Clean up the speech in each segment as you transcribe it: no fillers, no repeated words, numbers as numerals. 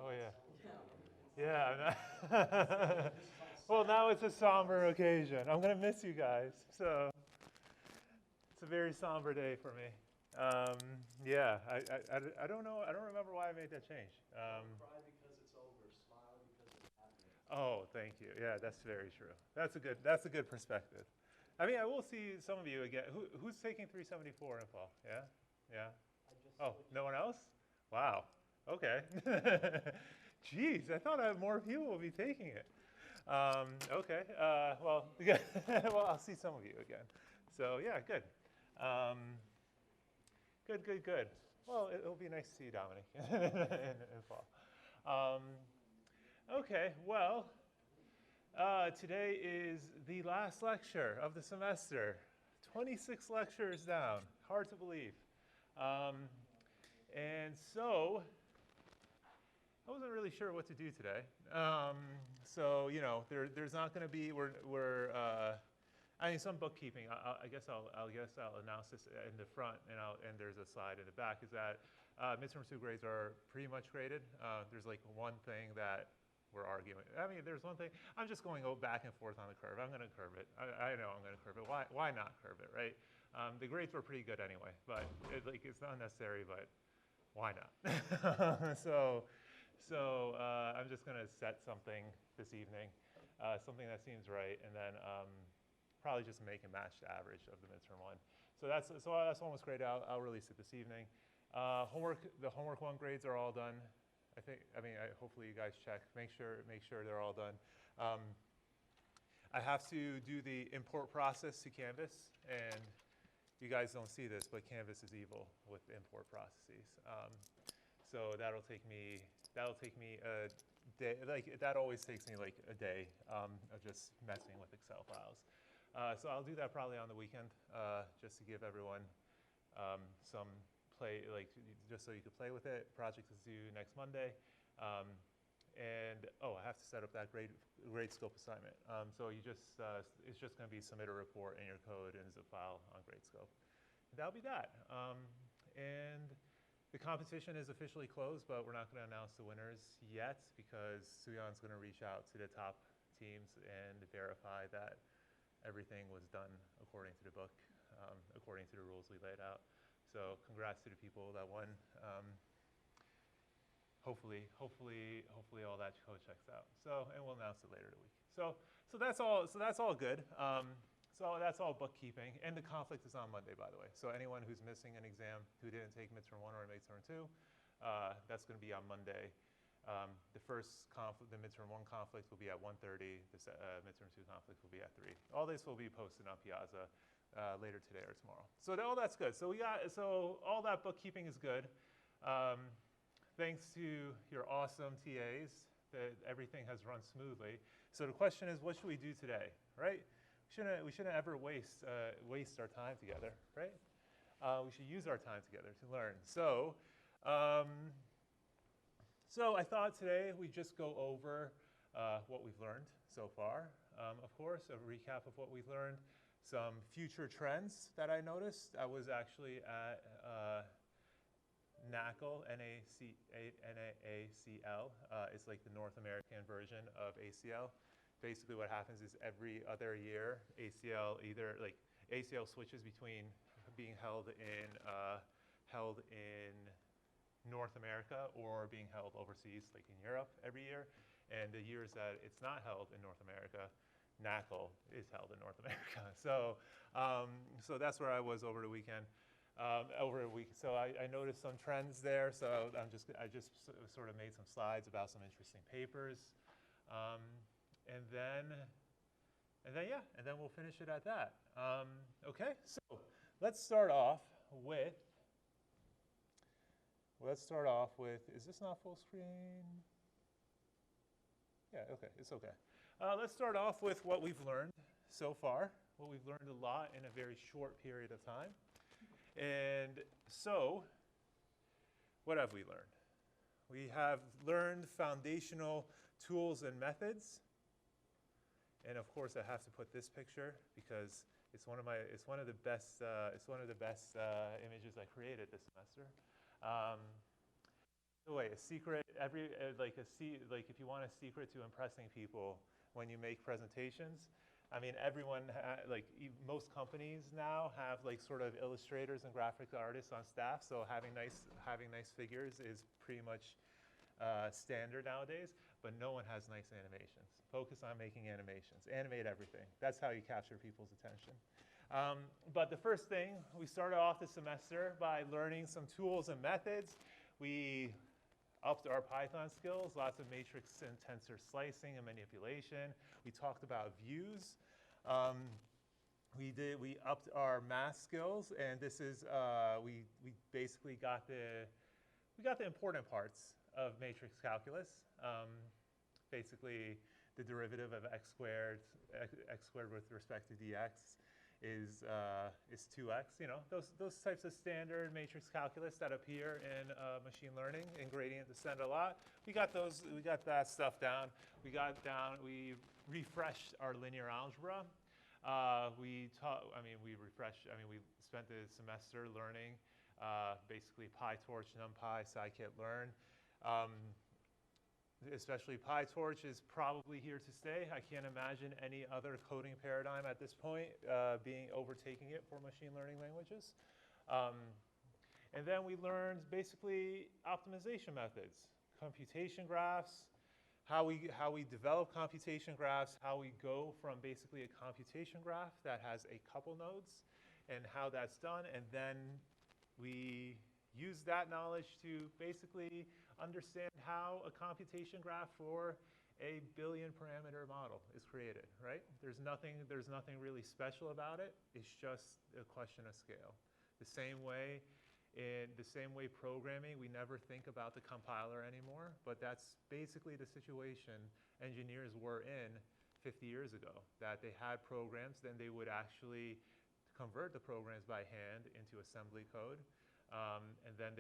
Oh yeah. Yeah. Well, now it's a somber occasion. I'm gonna miss you guys. So it's a very somber day for me. Um, yeah, I don't know. I don't remember why I made that change. Cry because it's over. Smile because it's happening. Oh, thank you. Yeah, that's very true. That's a good perspective. I mean, I will see some of you again. Who's taking 374 in fall? Yeah, yeah. I just Oh, switched. no one else? Wow. Okay. Jeez, I thought more people would be taking it. Okay. Well, well, I'll see some of you again. So yeah, good. Um, good. Well, it'll be nice to see you, Dominic, in fall. Um, okay. Well, today is the last lecture of the semester. 26 lectures down. Hard to believe. Um, and so I wasn't really sure what to do today. So you know, there's not going to be I mean, some bookkeeping. I guess I'll announce this in the front, and there's a slide in the back. Is that midterm 2 grades are pretty much graded. There's like one thing that we're arguing. I mean, there's one thing. I'm just going back and forth on the curve. I'm going to curve it. I know I'm going to curve it. Why not curve it, right? The grades were pretty good anyway, but it's not necessary. But why not? So I'm just going to set something this evening, something that seems right, and then probably just make and match the average of the midterm one. So that's almost great. I'll release it this evening. The homework 1 grades are all done. Hopefully you guys check. Make sure they're all done. I have to do the import process to Canvas, and you guys don't see this, but Canvas is evil with import processes. So that'll take me a day. Like that always takes me like a day of just messing with Excel files. So I'll do that probably on the weekend, just to give everyone some play, just so you could play with it. Project is due next Monday. And I have to set up that grade scope assignment. So it's just going to be submit a report in your code and zip file on grade scope. That'll be that. And the competition is officially closed, but we're not going to announce the winners yet because Suyeon's going to reach out to the top teams and verify that everything was done according to the book, according to the rules we laid out. So congrats to the people that won. Hopefully all that code checks out. So, and we'll announce it later in the week. So that's all. So that's all good. So that's all bookkeeping, and the conflict is on Monday, by the way. So anyone who's missing an exam who didn't take midterm 1 or midterm 2, that's going to be on Monday. The midterm 1 conflict will be at 1:30. The midterm 2 conflict will be at 3. All this will be posted on Piazza later today or tomorrow. So all that's good. So all that bookkeeping is good. Thanks to your awesome TAs, that everything has run smoothly. So the question is, what should we do today, right? We shouldn't ever waste our time together, right? We should use our time together to learn. So I thought today we'd just go over what we've learned so far. Of course, a recap of what we've learned, some future trends that I noticed. I was actually at NACL, N-A-A-C-L. It's like the North American version of ACL. Basically what happens is every other year, ACL switches between being held in North America or being held overseas, like in Europe every year. And the years that it's not held in North America, NACL is held in North America. So that's where I was over the weekend. Over a week, so I noticed some trends there. So I just sort of made some slides about some interesting papers, and then we'll finish it at that. Okay, so let's start off with. Is this not full screen? Yeah, okay, it's okay. Let's start off with what we've learned so far. Well, we've learned a lot in a very short period of time. And so, what have we learned? We have learned foundational tools and methods. And of course, I have to put this picture because it's one of the best images I created this semester. So wait, a secret, like if you want a secret to impressing people when you make presentations, I mean, most companies now have like sort of illustrators and graphic artists on staff, so having nice figures is pretty much standard nowadays, but no one has nice animations. Focus on making animations. Animate everything. That's how you capture people's attention. But the first thing, we started off the semester by learning some tools and methods. We upped our Python skills, lots of matrix and tensor slicing and manipulation. We talked about views. We upped our math skills, and this is we basically got the important parts of matrix calculus. Basically, the derivative of x squared with respect to dx is 2x. You know, those types of standard matrix calculus that appear in machine learning and gradient descent a lot. We got that stuff down. We refreshed our linear algebra. We spent the semester learning basically PyTorch, NumPy, scikit-learn. Especially PyTorch is probably here to stay. I can't imagine any other coding paradigm at this point overtaking it for machine learning languages. And then we learned basically optimization methods, computation graphs, how we develop computation graphs, how we go from basically a computation graph that has a couple nodes, and how that's done, and then we use that knowledge to basically understand how a computation graph for a billion parameter model is created, right? There's nothing really special about it. It's just a question of scale. The same way programming, we never think about the compiler anymore, but that's basically the situation engineers were in 50 years ago, that they had programs, then they would actually convert the programs by hand into assembly code. And then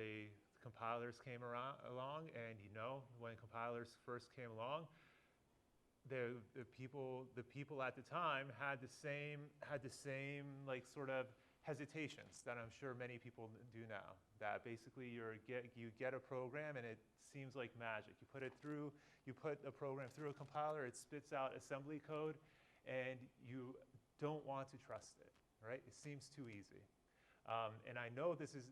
compilers came along, and you know, when compilers first came along, the people at the time had the same like sort of hesitations that I'm sure many people do now. That basically you get a program and it seems like magic. You put a program through a compiler, it spits out assembly code, and you don't want to trust it, right? It seems too easy. And I know this is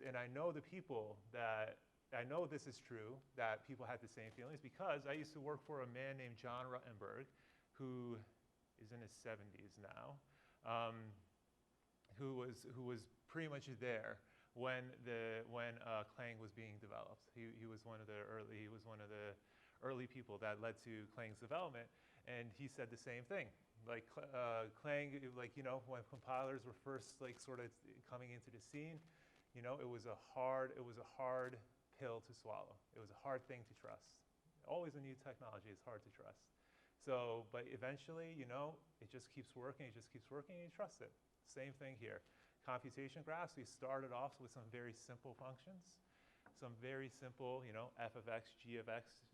true, that people had the same feelings, because I used to work for a man named John Ruttenberg, who is in his 70s now, who was pretty much there when Clang was being developed. He was one of the early people that led to Clang's development, and he said the same thing. Like Clang, like, you know, when compilers were first like sort of coming into the scene, you know, it was a hard pill to swallow. It was a hard thing to trust. Always a new technology is hard to trust. So, but eventually, you know, it just keeps working, and you trust it. Same thing here. Computation graphs, we started off with some very simple functions, some very simple, you know, f of x, g of x,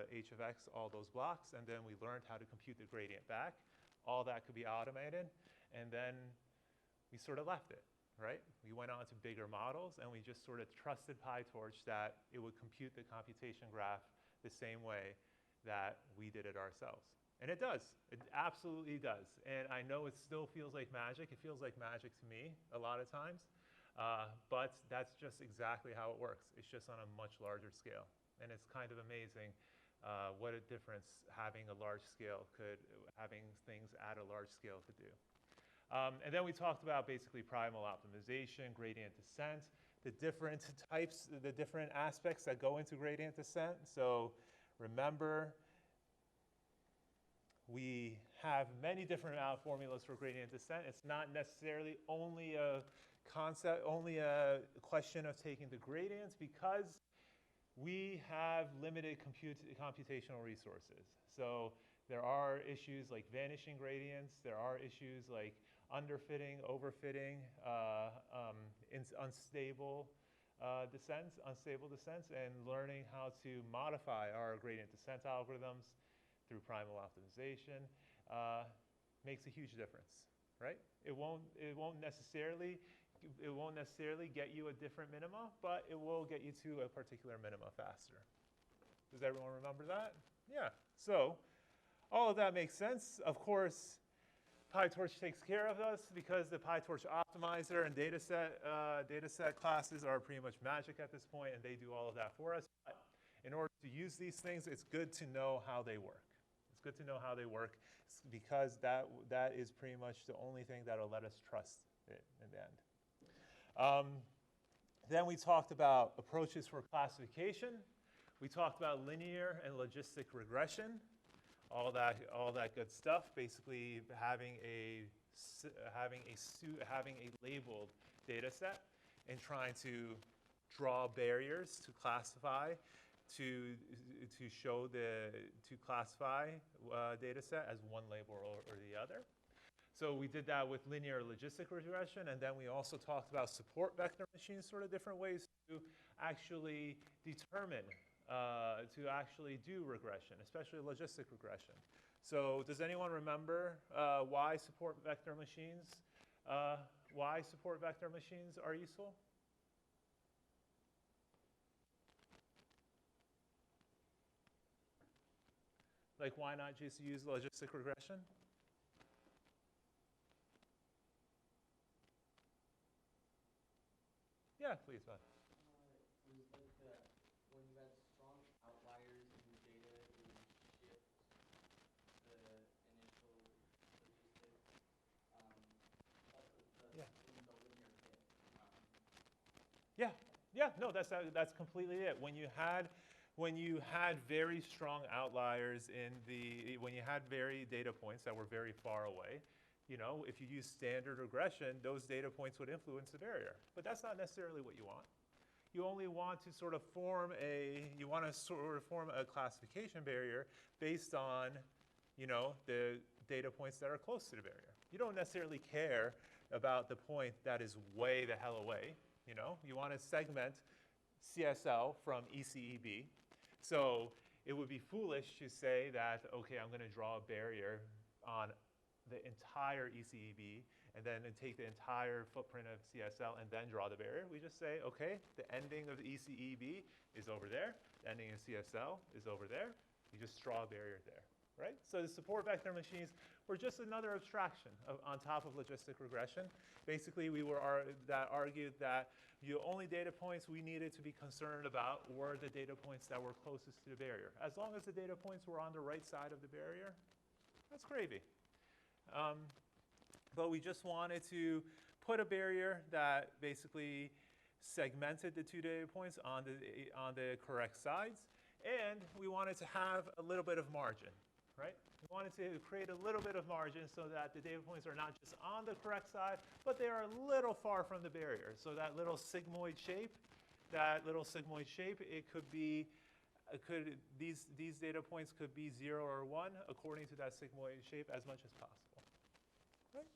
h of x, all those blocks, and then we learned how to compute the gradient back. All that could be automated, and then we sort of left it, right? We went on to bigger models, and we just sort of trusted PyTorch that it would compute the computation graph the same way that we did it ourselves. And it does. It absolutely does. And I know it still feels like magic. It feels like magic to me a lot of times, but that's just exactly how it works. It's just on a much larger scale, and it's kind of amazing what a difference having things at a large scale could do. And then we talked about basically primal optimization, gradient descent, the different types, the different aspects that go into gradient descent. So remember, we have many different formulas for gradient descent. It's not necessarily only a question of taking the gradients, because we have limited computational resources. So there are issues like vanishing gradients. There are issues like underfitting, overfitting, unstable descents, and learning how to modify our gradient descent algorithms through primal optimization makes a huge difference, right? It won't necessarily get you a different minima, but it will get you to a particular minima faster. Does everyone remember that? Yeah. So all of that makes sense. Of course, PyTorch takes care of us because the PyTorch optimizer and dataset classes are pretty much magic at this point, and they do all of that for us. But in order to use these things, it's good to know how they work. It's good to know how they work because that is pretty much the only thing that'll let us trust it in the end. Then we talked about approaches for classification. We talked about linear and logistic regression. All that good stuff. Basically, having a labeled data set and trying to draw barriers to classify, to classify data set as one label or the other. So we did that with linear logistic regression, and then we also talked about support vector machines, sort of different ways to actually determine to actually do regression, especially logistic regression. So does anyone remember why support vector machines are useful? Like, why not just use logistic regression? Yeah, please, bud. It was like when you had strong outliers in your data, it would shift the initial logistics. That's Yeah. in the linear fit. Yeah, no, that's completely it. When you had very strong outliers when you had data points that were very far away, you know, if you use standard regression, those data points would influence the barrier. But that's not necessarily what you want. You only want to sort of form a classification barrier based on, you know, the data points that are close to the barrier. You don't necessarily care about the point that is way the hell away. You know, you want to segment CSL from eceb. So it would be foolish to say that, okay, I'm going to draw a barrier on the entire eceb and then take the entire footprint of CSL and then draw the barrier. We just say, okay, the ending of the eceb is over there. The ending of CSL is over there. You just draw a barrier there, right? So the support vector machines were just another abstraction on top of logistic regression. Basically, we argued that the only data points we needed to be concerned about were the data points that were closest to the barrier. As long as the data points were on the right side of the barrier, that's gravy. But we just wanted to put a barrier that basically segmented the two data points on the correct sides, and we wanted to have a little bit of margin, right? We wanted to create a little bit of margin so that the data points are not just on the correct side, but they are a little far from the barrier. So that little sigmoid shape, it could be, these data points could be 0 or 1 according to that sigmoid shape as much as possible. Right?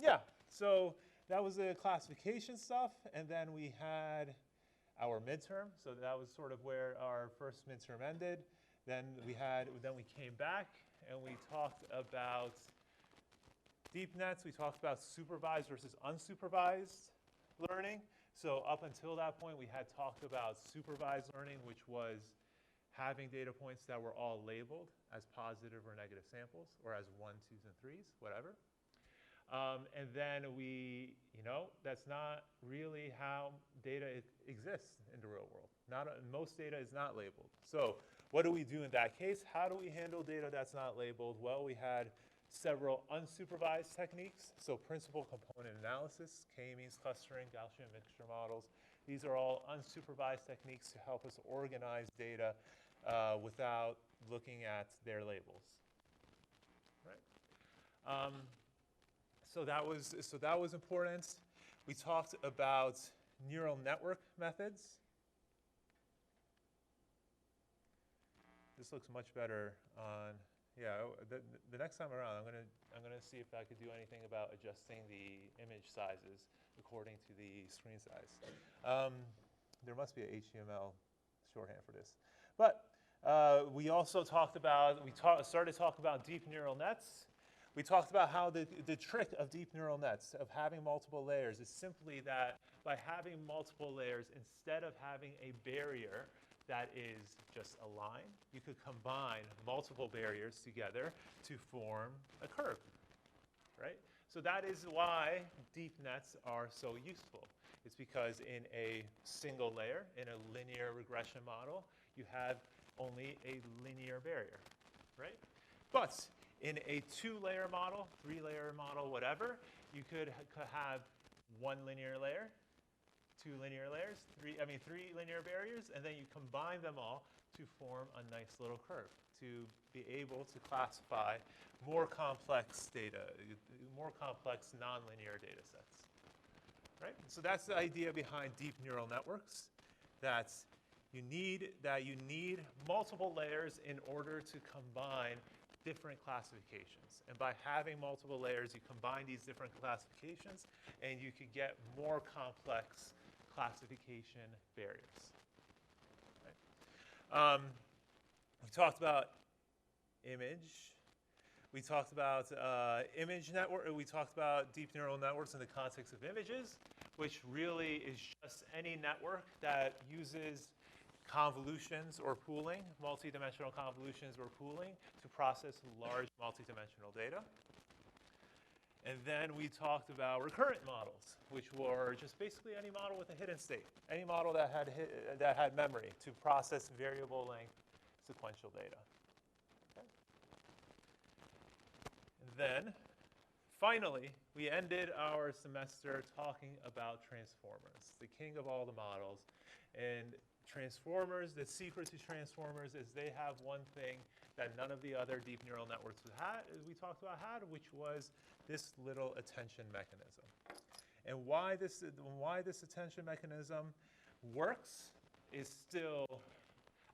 Yeah, so that was the classification stuff, and then we had our midterm. So that was sort of where our first midterm ended. Then we came back and we talked about deep nets. We talked about supervised versus unsupervised learning. So up until that point, we had talked about supervised learning, which was having data points that were all labeled as positive or negative samples, or as 1s, 2s, and 3s, whatever. And then that's not really how data exists in the real world. Most data is not labeled. So what do we do in that case? How do we handle data that's not labeled? Well, we had several unsupervised techniques. So principal component analysis, k-means clustering, Gaussian mixture models. These are all unsupervised techniques to help us organize data without looking at their labels. Right? So that was important. We talked about neural network methods. This looks much better on. Yeah, the next time around, I'm gonna see if I could do anything about adjusting the image sizes according to the screen size. There must be a HTML shorthand for this. But we also started talking about deep neural nets. We talked about how the trick of deep neural nets, of having multiple layers, is simply that by having multiple layers, instead of having a barrier that is just a line. You could combine multiple barriers together to form a curve, right? So that is why deep nets are so useful. It's because in a single layer, in a linear regression model, you have only a linear barrier, right? But in a 2-layer model, 3-layer model, whatever, you could have 1 linear layer, 2 linear layers, 3 linear barriers, and then you combine them all to form a nice little curve to be able to classify more complex data, more complex nonlinear data sets, right? So that's the idea behind deep neural networks, that you need multiple layers in order to combine different classifications. And by having multiple layers, you combine these different classifications, and you could get more complex classification barriers. Right? We talked about image. We talked about image network. We talked about deep neural networks in the context of images, which really is just any network that uses convolutions or pooling, multidimensional convolutions or pooling, to process large multidimensional data. And then we talked about recurrent models, which were just basically any model with a hidden state, any model that had memory to process variable length sequential data. Okay. And then, finally, we ended our semester talking about transformers, the king of all the models. And transformers, the secret to transformers is they have one thing that none of the other deep neural networks we talked about had, which was this little attention mechanism. And why this attention mechanism works is still,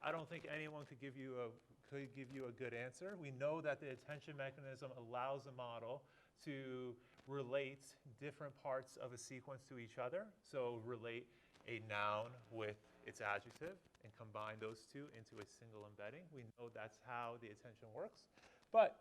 I don't think anyone could give you a good answer. We know that the attention mechanism allows a model to relate different parts of a sequence to each other. So relate a noun with its adjective and combine those two into a single embedding. We know that's how the attention works. But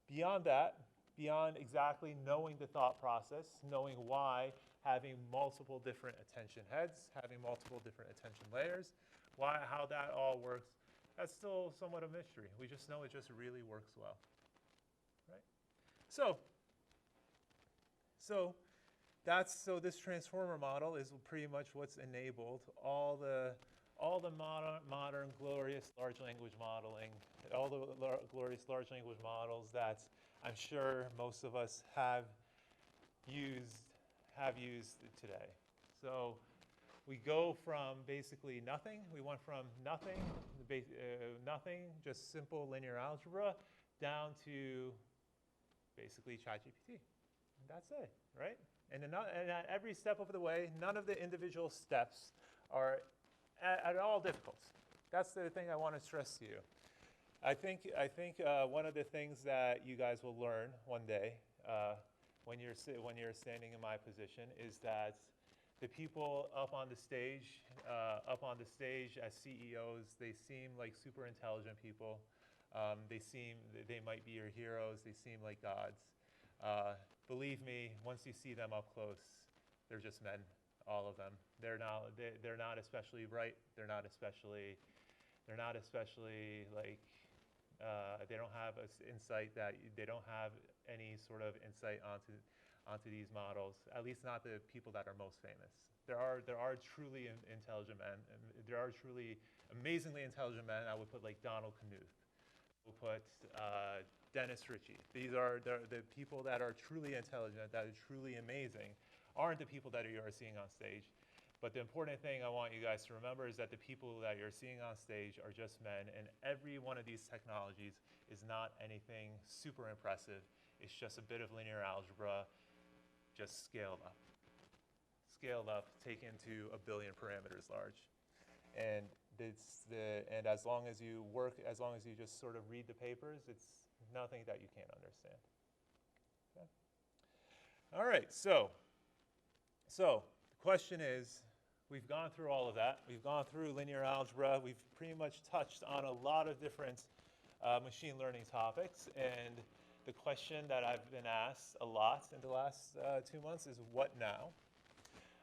beyond that, beyond exactly knowing the thought process, knowing why having multiple different attention heads, having multiple different attention layers, how that all works, that's still somewhat a mystery. We just know it just really works well, right? So this transformer model is pretty much what's enabled all the modern glorious large language modeling, all the glorious large language models that I'm sure most of us have used today. So we go from basically nothing. We went from nothing, just simple linear algebra, down to basically ChatGPT. And that's it, right? And at every step of the way, none of the individual steps are at all difficult. That's the thing I want to stress to you. I think one of the things that you guys will learn one day when you're standing in my position is that the people up on the stage as CEOs, they seem like super intelligent people. They might be your heroes. They seem like gods. Believe me, once you see them up close, they're just men, all of them. They're not especially bright. They're not especially like, they don't have insight that they don't have any sort of insight onto these models. At least not the people that are most famous. There are truly intelligent men, and there are truly amazingly intelligent men. I would put like Donald Knuth. I would put Dennis Ritchie. These are the people that are truly intelligent, that are truly amazing, aren't the people that you are seeing on stage. But the important thing I want you guys to remember is that the people that you're seeing on stage are just men, and every one of these technologies is not anything super impressive. It's just a bit of linear algebra, just scaled up. Scaled up, taken to a billion parameters large. And as long as you just sort of read the papers, it's nothing that you can't understand. Okay? All right, so the question is, we've gone through all of that. We've gone through linear algebra. We've pretty much touched on a lot of different machine learning topics. And the question that I've been asked a lot in the last 2 months is, what now?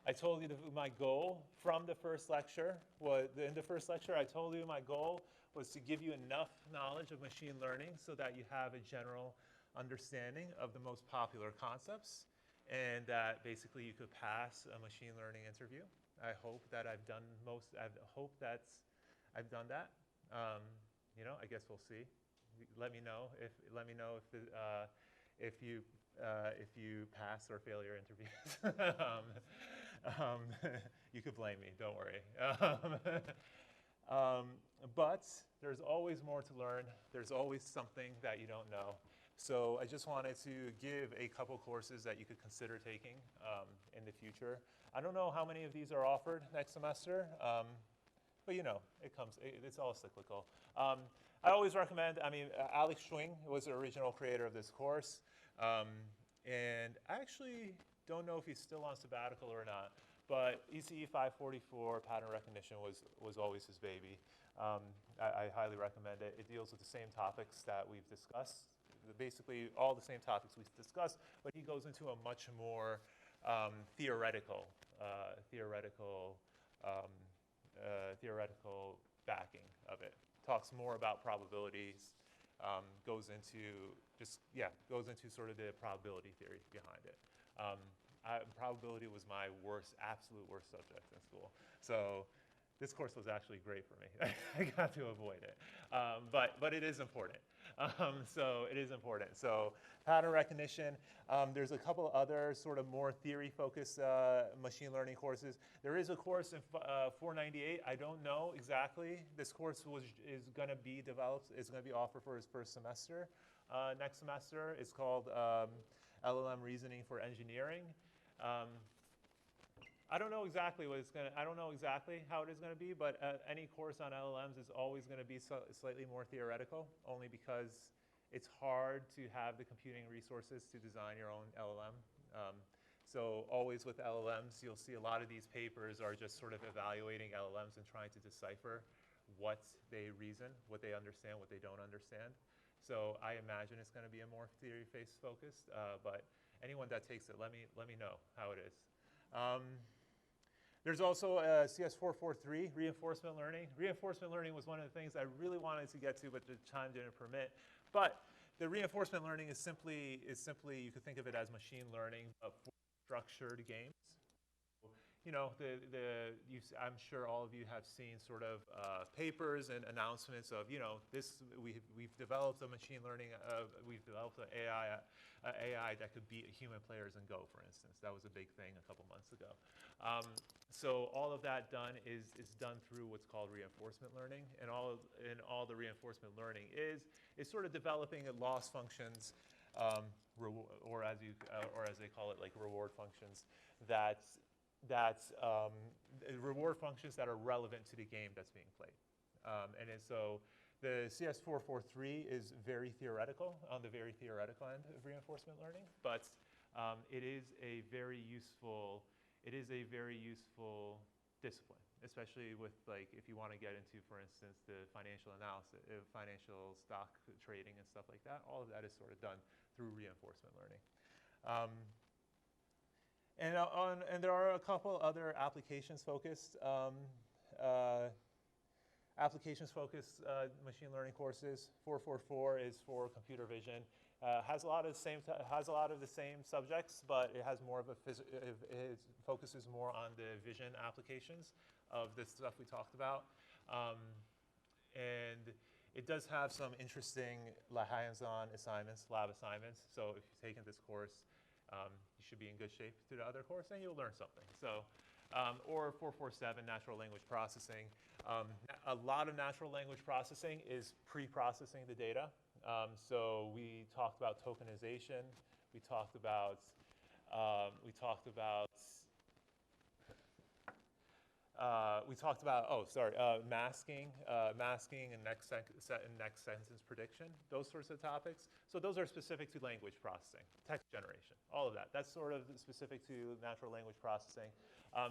I told you my goal from the first lecture was, in the first lecture, I told you my goal was to give you enough knowledge of machine learning so that you have a general understanding of the most popular concepts, and that basically you could pass a machine learning interview. I hope that I've done that. You know, I guess we'll see. Let me know if you pass or fail your interviews. You could blame me. Don't worry. But there's always more to learn. There's always something that you don't know. So I just wanted to give a couple courses that you could consider taking in the future. I don't know how many of these are offered next semester, but you know, it's all cyclical. I always recommend, Alex Schwing was the original creator of this course. And I actually don't know if he's still on sabbatical or not, but ECE 544 pattern recognition was always his baby. I highly recommend it. It deals with the same topics that we've discussed, basically all the same topics we've discussed, but he goes into a much more theoretical backing of it. Talks more about probabilities, goes into sort of the probability theory behind it. Probability was my absolute worst subject in school. So this course was actually great for me. I got to avoid it. But it is important. So it is important. So pattern recognition. There's a couple other sort of more theory-focused machine learning courses. There is a course in 498. I don't know exactly. This course is going to be developed. It's going to be offered for his first semester. Next semester, it's called LLM Reasoning for Engineering. I don't know exactly how it is going to be, but any course on LLMs is always going to be slightly more theoretical, only because it's hard to have the computing resources to design your own LLM. So always with LLMs, you'll see a lot of these papers are just sort of evaluating LLMs and trying to decipher what they reason, what they understand, what they don't understand. So I imagine it's going to be a more theory-based focused, but anyone that takes it, let me know how it is. There's also CS443, reinforcement learning. Reinforcement learning was one of the things I really wanted to get to, but the time didn't permit. But the reinforcement learning is simply you could think of it as machine learning, but for structured games. You know, I'm sure all of you have seen sort of papers and announcements of, you know, we've developed a machine learning, we've developed an AI that could beat human players in Go, for instance. That was a big thing a couple months ago. So all of that is done through what's called reinforcement learning, and all the reinforcement learning is sort of developing loss functions, or as they call it, like reward functions reward functions that are relevant to the game that's being played. So the CS443 is very theoretical, on the very theoretical end of reinforcement learning, but it is a very useful discipline, especially with, like, if you want to get into, for instance, the financial analysis, financial stock trading and stuff like that. All of that is sort of done through reinforcement learning. And there are a couple other applications-focused machine learning courses. 444 is for computer vision. Has a lot of the same subjects, but it has more of it focuses more on the vision applications of the stuff we talked about. And it does have some interesting hands-on assignments, lab assignments. So if you've taken this course, you should be in good shape to the other course, and you'll learn something. So, or 447, natural language processing. A lot of natural language processing is pre-processing the data. So we talked about tokenization. We talked about masking and next sentence prediction, those sorts of topics. So those are specific to language processing, text generation, all of that. That's sort of specific to natural language processing.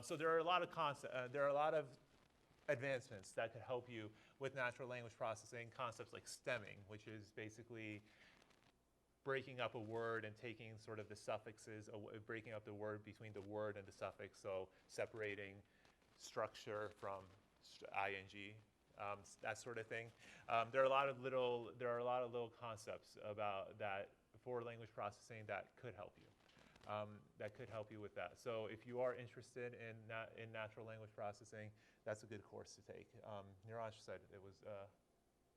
So there are a lot of advancements that could help you with natural language processing, concepts like stemming, which is basically breaking up a word and taking sort of the suffixes, breaking up the word between the word and the suffix, so separating structure from ing, that sort of thing. There are a lot of little concepts about that for language processing that could help you. With that. So if you are interested in natural language processing, that's a good course to take. Niraj said it was,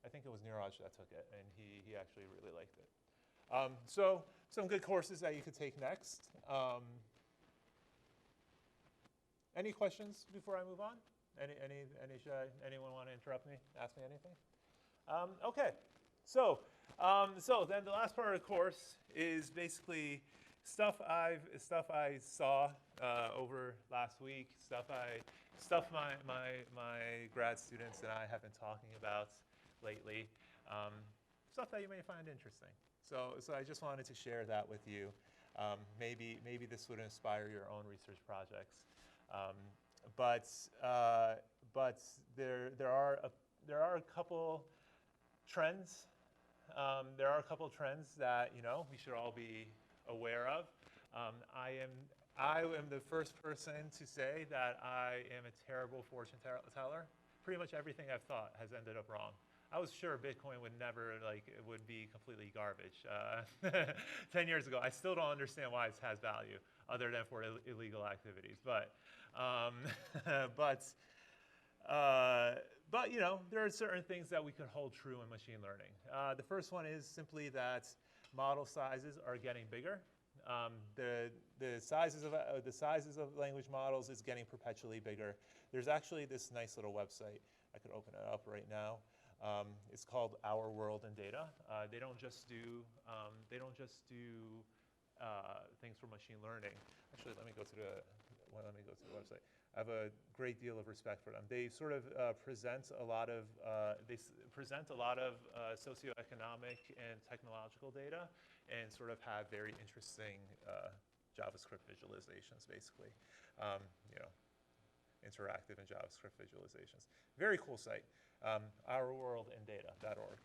I think it was Niraj that took it, and he actually really liked it. So some good courses that you could take next. Any questions before I move on? Anyone want to interrupt me? Ask me anything? Okay. So then the last part of the course is basically stuff I saw over last week, stuff my grad students and I have been talking about lately, stuff that you may find interesting. So I just wanted to share that with you. Maybe this would inspire your own research projects. But there are a couple trends. There are a couple trends that we should all be aware of. I am the first person to say that I am a terrible fortune teller. Pretty much everything I've thought has ended up wrong. I was sure Bitcoin would never, it would be completely garbage 10 years ago. I still don't understand why it has value other than for illegal activities. But there are certain things that we could hold true in machine learning. The first one is simply that model sizes are getting bigger. The sizes of language models is getting perpetually bigger. There's actually this nice little website. I could open it up right now. It's called Our World in Data. They don't just do things for machine learning. Actually, let me go to the website. I have a great deal of respect for them. They sort of present a lot of socioeconomic and technological data, and sort of have very interesting JavaScript visualizations, basically. Interactive and JavaScript visualizations. Very cool site. ourworldindata.org.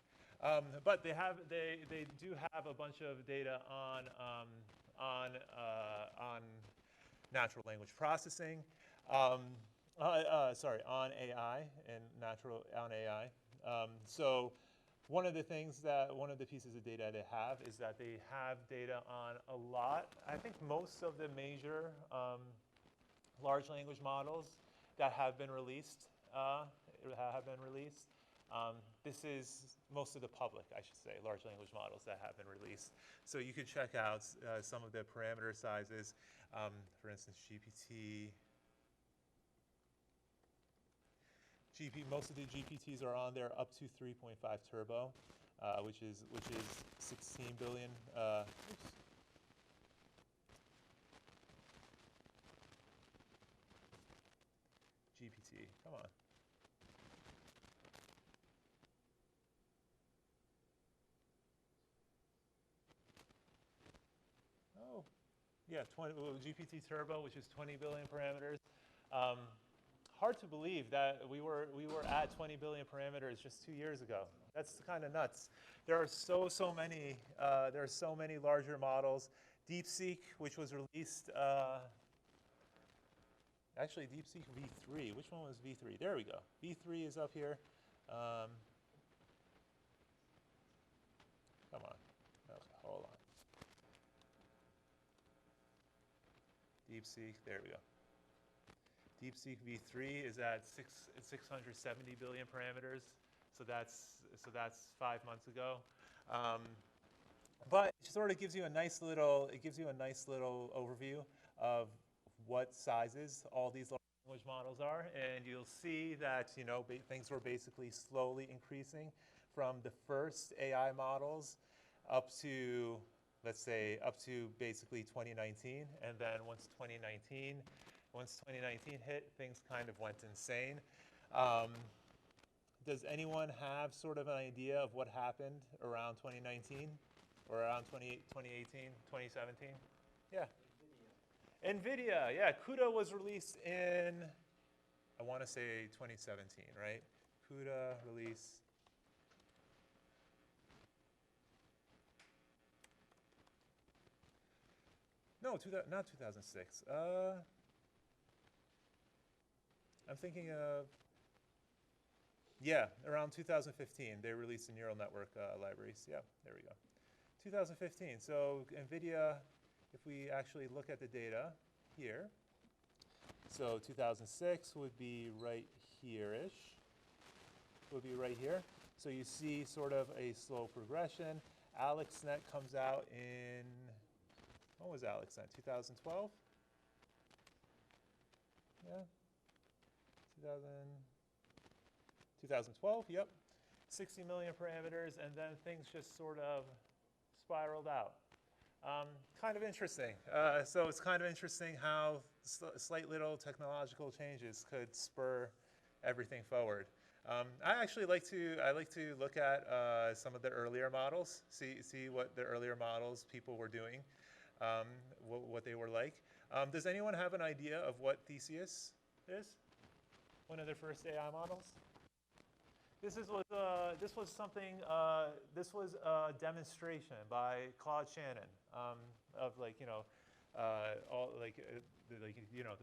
But they do have a bunch of data on natural language processing, on AI and AI. So one of the pieces of data they have is that they have data on a lot. I think most of the major large language models that have been released. This is most of the public, I should say, large language models that have been released. So you could check out some of the parameter sizes. For instance, most of the GPTs are on there up to 3.5 turbo, which is 16 billion. GPT, come on. Oh, yeah, GPT Turbo, which is 20 billion parameters. Hard to believe that we were at 20 billion parameters just 2 years ago. That's kind of nuts. There are so many larger models. DeepSeek, which was released. Actually, DeepSeek V3. Which one was V3? There we go. V3 is up here. Come on. Okay, hold on. DeepSeek. There we go. DeepSeek V3 is at 670 billion parameters. So that's 5 months ago. But it sort of gives you a nice little overview of what sizes all these large language models are, and you'll see that things were basically slowly increasing from the first AI models up to, let's say, basically 2019, and then once 2019 hit, things kind of went insane. Does anyone have sort of an idea of what happened around 2019 or around 2018, 2017? Yeah. NVIDIA, yeah. CUDA was released in, I want to say 2017, right? CUDA release. No, not 2006. I'm thinking of, yeah, around 2015, they released the neural network libraries. Yeah, there we go. 2015. So NVIDIA, if we actually look at the data here, so 2006 would be right here-ish, would be right here. So you see sort of a slow progression. AlexNet comes out in, when was AlexNet? 2012? Yeah, 2012, yep. 60 million parameters, and then things just sort of spiraled out. Kind of interesting. So it's kind of interesting how slight little technological changes could spur everything forward. I actually like to look at some of the earlier models, see what the earlier models people were doing, what they were like. Does anyone have an idea of what Theseus is? One of their first AI models? This was something. This was a demonstration by Claude Shannon of the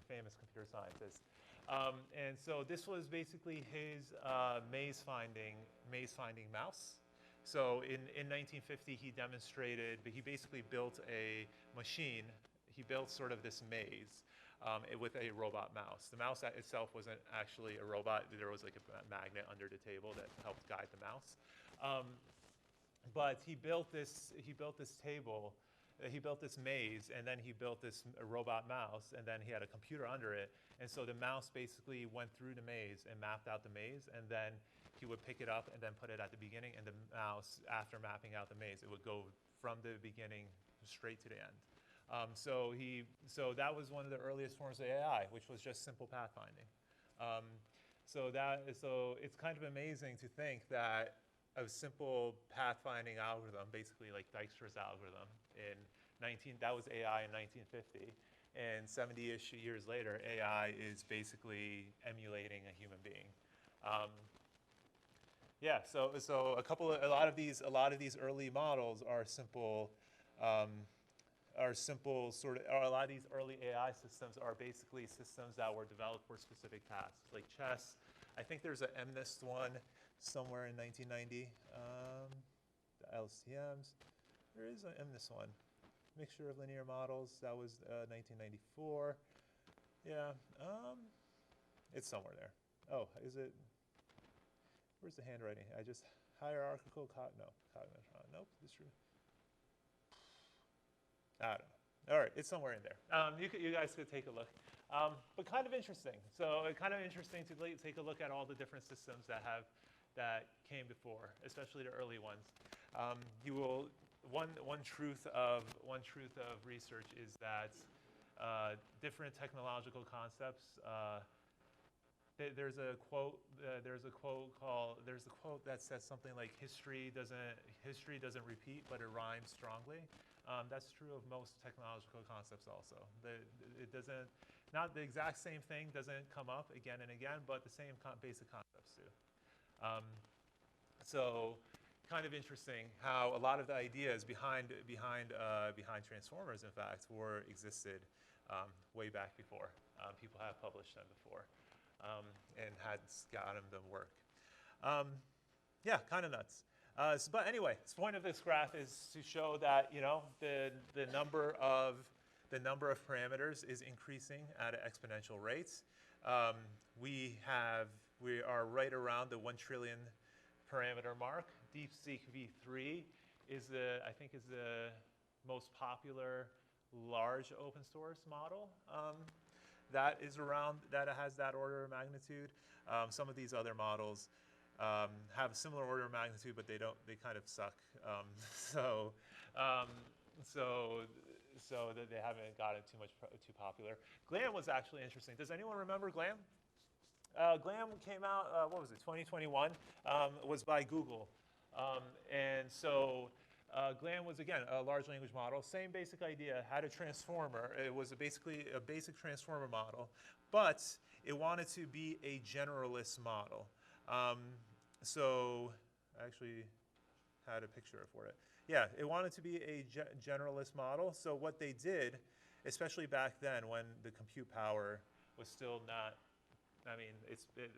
famous computer scientist. And so this was basically his maze finding mouse. So in 1950 he demonstrated, but he basically built a machine. He built sort of this maze. With a robot mouse. The mouse itself wasn't actually a robot. There was like a magnet under the table that helped guide the mouse. But he built this table, he built this maze, and then he built this robot mouse, and then he had a computer under it. And so the mouse basically went through the maze and mapped out the maze, and then he would pick it up and then put it at the beginning, and the mouse, after mapping out the maze, it would go from the beginning straight to the end. So that was one of the earliest forms of AI, which was just simple pathfinding. So it's kind of amazing to think that a simple pathfinding algorithm, basically like Dijkstra's algorithm, that was AI in 1950, and 70-ish years later, AI is basically emulating a human being. Yeah, so a lot of these early models are simple. A lot of these early AI systems are basically systems that were developed for specific tasks, like chess. I think there's an MNIST one somewhere in 1990. The LCMs. There is an MNIST one. Mixture of linear models. That was 1994. Yeah. It's somewhere there. Oh, is it? Where's the handwriting? I just hierarchical. Cognitron. Nope. This room. I don't know. All right, it's somewhere in there. You guys could take a look. But kind of interesting. So kind of interesting to take a look at all the different systems that came before, especially the early ones. One truth of research is that different technological concepts. There's a quote that says something like history doesn't repeat, but it rhymes strongly. That's true of most technological concepts also. Not the exact same thing doesn't come up again and again, but the same basic concepts do. So kind of interesting how a lot of the ideas behind transformers, in fact, existed way back before. People have published them before and had gotten them work. Yeah, kind of nuts. But anyway, the point of this graph is to show that the number of parameters is increasing at an exponential rate. We are right around the 1 trillion parameter mark. DeepSeek v3 is the most popular large open source model that has that order of magnitude. Some of these other models have a similar order of magnitude, but they kind of suck. So they haven't gotten too popular. GLAM was actually interesting. Does anyone remember GLAM? GLAM came out, 2021, was by Google. And so GLAM was, again, a large language model. Same basic idea, had a transformer. It was basically a basic transformer model, but it wanted to be a generalist model. So I actually had a picture for it. Yeah, it wanted to be a generalist model. So what they did especially back then when the compute power was still not, I mean,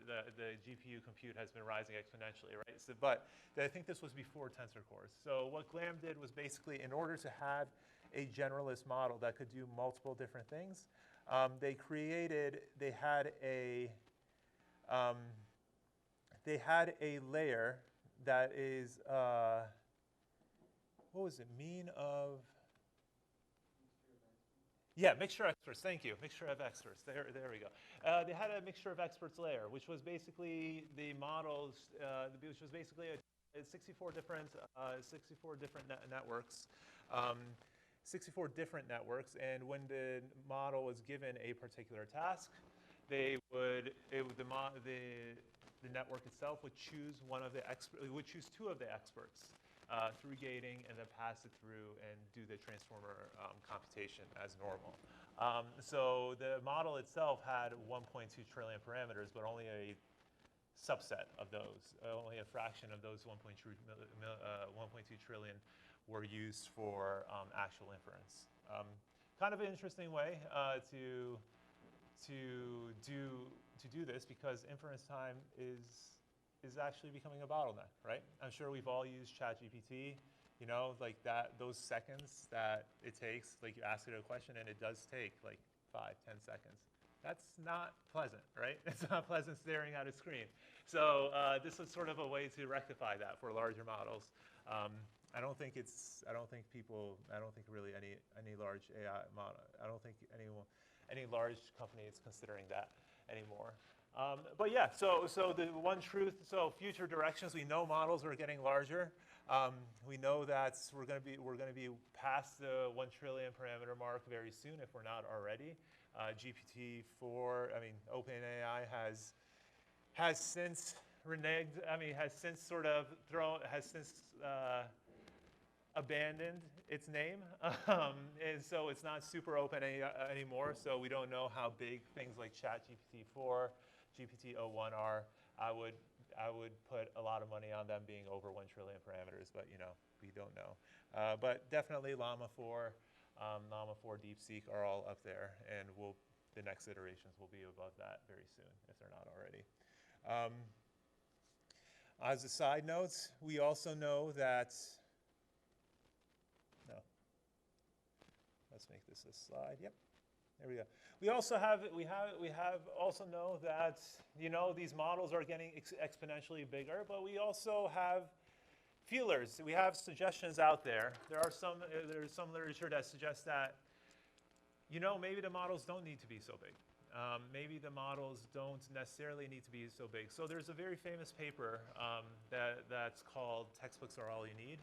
the GPU compute has been rising exponentially, right? So, but I think this was before tensor cores. So what GLAM did was basically, in order to have a generalist model that could do multiple different things, they had a layer that is, what was it, mean of, yeah, mixture of experts, thank you, mixture of experts, there we go. They had a mixture of experts layer, which was basically the models, which was basically 64 different networks. 64 different networks, and when the model was given a particular task, the network itself would choose two of the experts through gating, and then pass it through and do the transformer computation as normal. So the model itself had 1.2 trillion parameters, but only a subset of those, only a fraction of those 1.2 trillion were used for actual inference. Kind of an interesting way to do this, because inference time is actually becoming a bottleneck, right? I'm sure we've all used ChatGPT, you know, like those seconds that it takes, like you ask it a question and it does take like 5-10 seconds. That's not pleasant, right? It's not pleasant staring at a screen. So this is sort of a way to rectify that for larger models. I don't think really any large AI model, I don't think any large company is considering that anymore. But yeah, so the one truth, so future directions, we know models are getting larger. We know that we're going to be past the 1 trillion parameter mark very soon, if we're not already. GPT-4, I mean, OpenAI has since reneged, I mean, has since abandoned its name, and so it's not super open anymore. So we don't know how big things like ChatGPT-4, GPT-01 are. I would put a lot of money on them being over 1 trillion parameters, but you know, we don't know. But definitely Llama 4, Llama 4 DeepSeek are all up there, and the next iterations will be above that very soon, if they're not already. As a side note, we also know that, no, let's make this a slide, yep. There we go. We also also know that, you know, these models are getting exponentially bigger, but we also have feelers. We have suggestions out there. There's some literature that suggests that, you know, maybe the models don't need to be so big. Maybe the models don't necessarily need to be so big. So there's a very famous paper that's called "Textbooks Are All You Need,"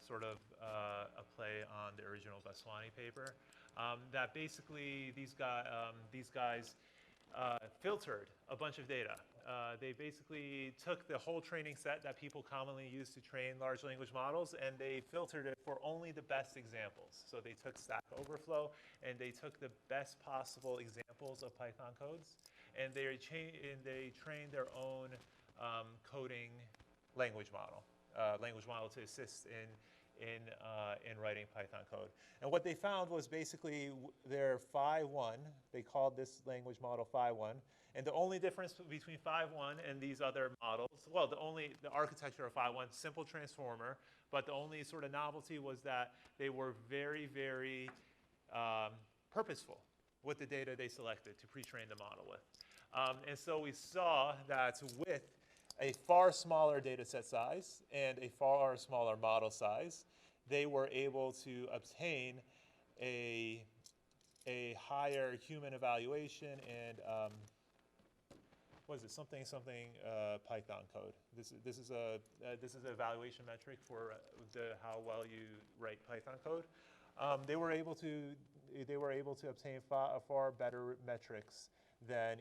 sort of a play on the original Vaswani paper. That basically these guys filtered a bunch of data. They basically took the whole training set that people commonly use to train large language models, and they filtered it for only the best examples. So they took Stack Overflow, and they took the best possible examples of Python codes, and they trained their own coding language model to assist in writing Python code. And what they found was basically their Phi-1, they called this language model Phi-1, and the only difference between Phi-1 and these other models, well, the architecture of Phi-1, simple transformer, but the only sort of novelty was that they were very, very purposeful with the data they selected to pre-train the model with. And so we saw that with a far smaller data set size and a far smaller model size, they were able to obtain a higher human evaluation and what is it? Something Python code. This is an evaluation metric for how well you write Python code. They were able to obtain far better metrics than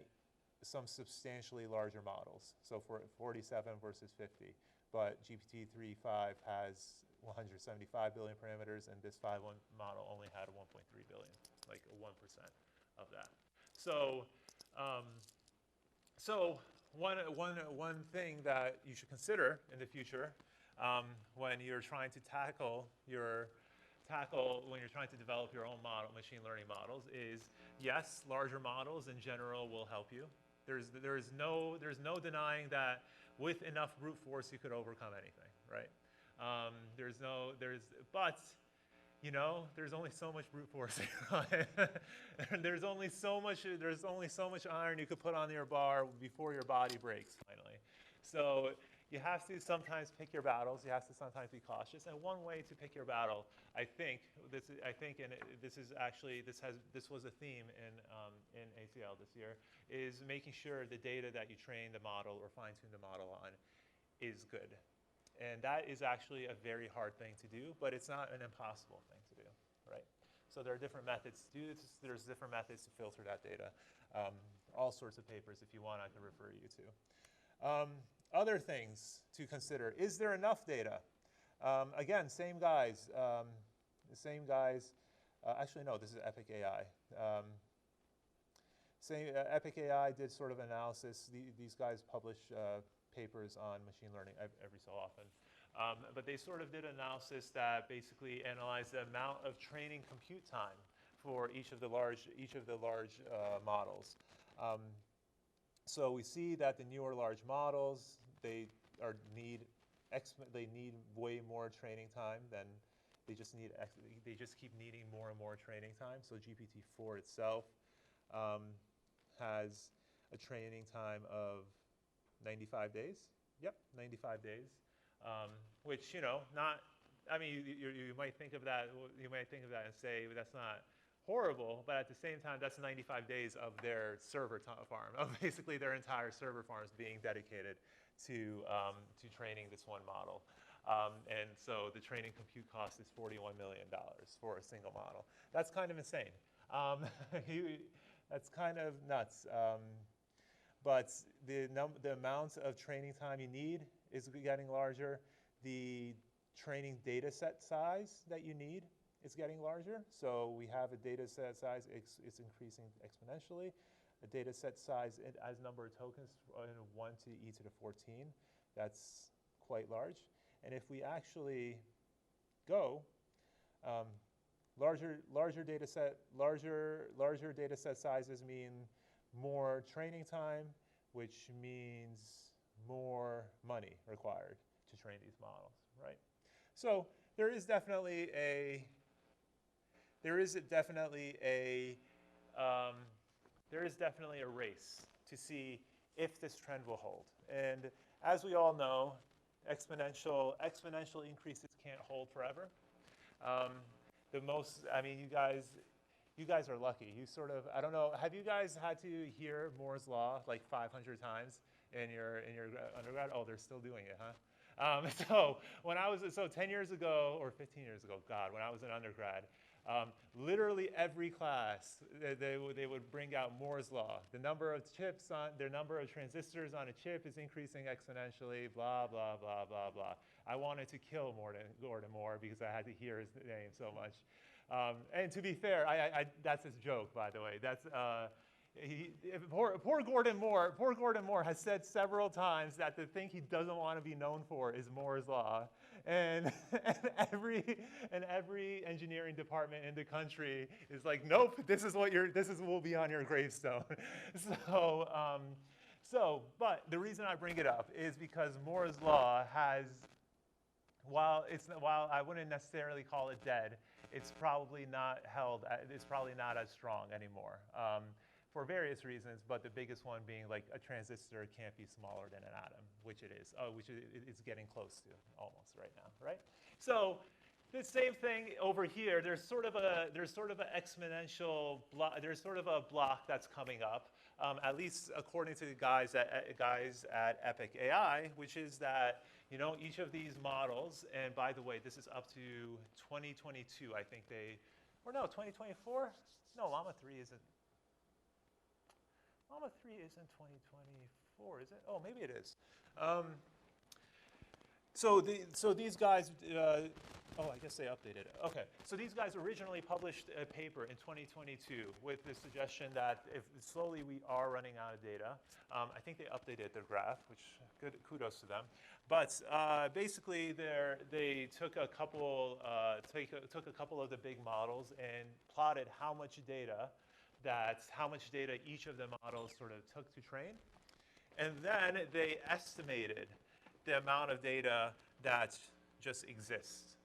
some substantially larger models. So for 47 versus 50, but GPT-3.5 has 175 billion parameters, and this 5.1 model only had 1.3 billion, like 1% of that. So, one thing that you should consider in the future when you're trying to tackle your tackle when you're trying to develop your own model, machine learning models is, yes, larger models in general will help you. There's no denying that with enough brute force you could overcome anything, right? But you know, there's only so much brute force. there's only so much iron you could put on your bar before your body breaks finally. So you have to sometimes pick your battles. You have to sometimes be cautious. And one way to pick your battle, and this was a theme in ACL this year, is making sure the data that you train the model or fine-tune the model on is good. And that is actually a very hard thing to do, but it's not an impossible thing to do, right? So there are different methods to do this. There's different methods to filter that data. All sorts of papers, if you want, I can refer you to. Other things to consider. Is there enough data? Again, same guys. Actually, no, this is Epic AI. Epic AI did sort of analysis. These guys publish papers on machine learning every so often. But they sort of did analysis that basically analyzed the amount of training compute time for each of the large models. So we see that the newer large models, they need way more training time than they just keep needing more and more training time. So GPT-4 itself has a training time of 95 days. Yep, 95 days. Which, you know, you might think of that. You might think of that and say, well, that's not horrible, but at the same time, that's 95 days of their server farm, of basically their entire server farms being dedicated to training this one model. And so the training compute cost is $41 million for a single model. That's kind of insane. That's kind of nuts. But the amount of training time you need is getting larger. The training data set size that you need is getting larger. So we have a data set size, it's increasing exponentially. A data set size as number of tokens, 1 to e to the 14, that's quite large. And if we actually go, larger data set sizes mean more training time, which means more money required to train these models, right? So there is definitely a race to see if this trend will hold. And as we all know, exponential increases can't hold forever. You guys are lucky. You sort of, I don't know, have you guys had to hear Moore's Law like 500 times in your undergrad? Oh, they're still doing it, huh? So 10 years ago, or 15 years ago, God, when I was an undergrad, literally every class, they would bring out Moore's Law. The number of transistors on a chip is increasing exponentially, blah, blah, blah, blah, blah. I wanted to kill Gordon Moore because I had to hear his name so much. And to be fair, that's his joke, by the way. That's poor Gordon Moore has said several times that the thing he doesn't want to be known for is Moore's Law, and every engineering department in the country is like, nope, this will be on your gravestone. But the reason I bring it up is because Moore's Law has, while I wouldn't necessarily call it dead, it's probably not as strong anymore. For various reasons, but the biggest one being like a transistor can't be smaller than an atom, which it is. It's getting close to almost right now, right? So the same thing over here. There's sort of an exponential block. There's sort of a block that's coming up, at least according to the guys at Epic AI, which is that, you know, each of these models, and by the way, this is up to 2022, I think 2024? No, Llama 3 isn't. Llama 3 isn't 2024, is it? Oh, maybe it is. So these guys, Oh, I guess they updated it. Okay, so these guys originally published a paper in 2022 with the suggestion that if slowly we are running out of data. I think they updated their graph, which good kudos to them. But basically, they took a couple of the big models and plotted how much data each of the models sort of took to train, and then they estimated the amount of data that just exists,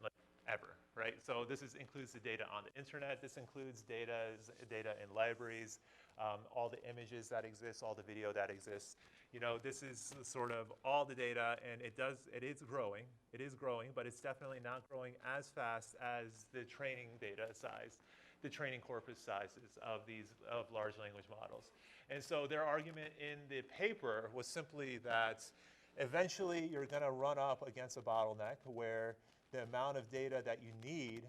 like ever, right? So this includes the data on the internet. This includes data in libraries, all the images that exist, all the video that exists. You know, this is sort of all the data, and it is growing. It is growing, but it's definitely not growing as fast as the training data size, the training corpus sizes of large language models. And so their argument in the paper was simply that eventually you're going to run up against a bottleneck where the amount of data that you need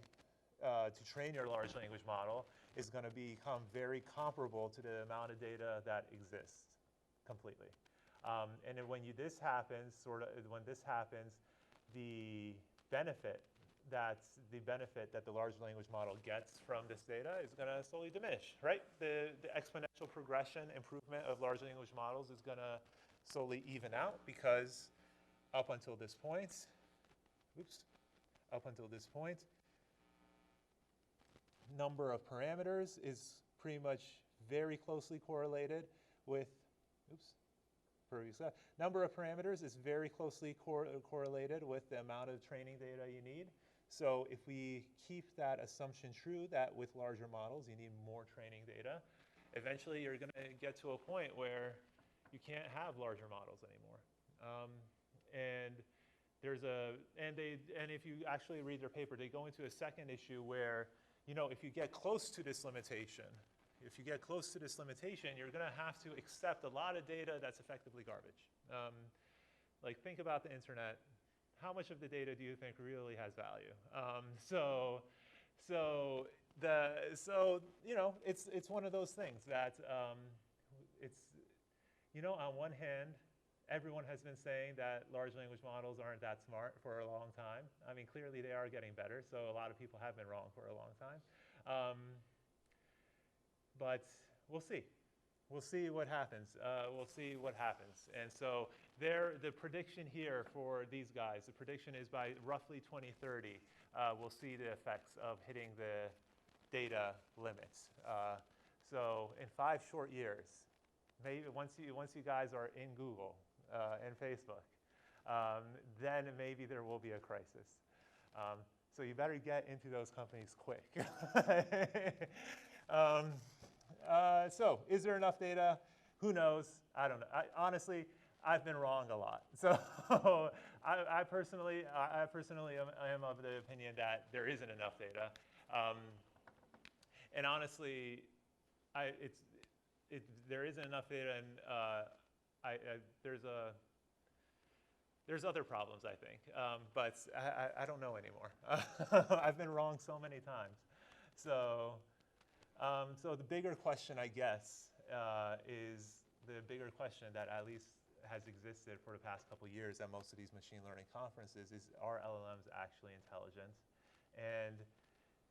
to train your large language model is going to become very comparable to the amount of data that exists completely. And then when this happens, the benefit that the large language model gets from this data is going to slowly diminish, right? The exponential progression improvement of large language models is going to slowly even out, because up until this point, number of parameters is pretty much very closely correlated with, number of parameters is very closely correlated with the amount of training data you need. So if we keep that assumption true, that with larger models you need more training data, eventually you're going to get to a point where you can't have larger models anymore. And if you actually read their paper, they go into a second issue where, you know, if you get close to this limitation, you're going to have to accept a lot of data that's effectively garbage. Like, think about the internet. How much of the data do you think really has value? You know, it's one of those things that you know, on one hand, everyone has been saying that large language models aren't that smart for a long time. I mean, clearly they are getting better, so a lot of people have been wrong for a long time. But we'll see. We'll see what happens. And so the prediction here for these guys, the prediction is by roughly 2030, we'll see the effects of hitting the data limits. So in 5 short years, maybe once you guys are in Google and Facebook, then maybe there will be a crisis. So you better get into those companies quick. So is there enough data? Who knows? I don't know. Honestly, I've been wrong a lot. So I personally am of the opinion that there isn't enough data. And honestly, there isn't enough data, and there's other problems, I think, but I don't know anymore. I've been wrong so many times. So the bigger question, I guess, is the bigger question that at least has existed for the past couple of years at most of these machine learning conferences is, are LLMs actually intelligent? And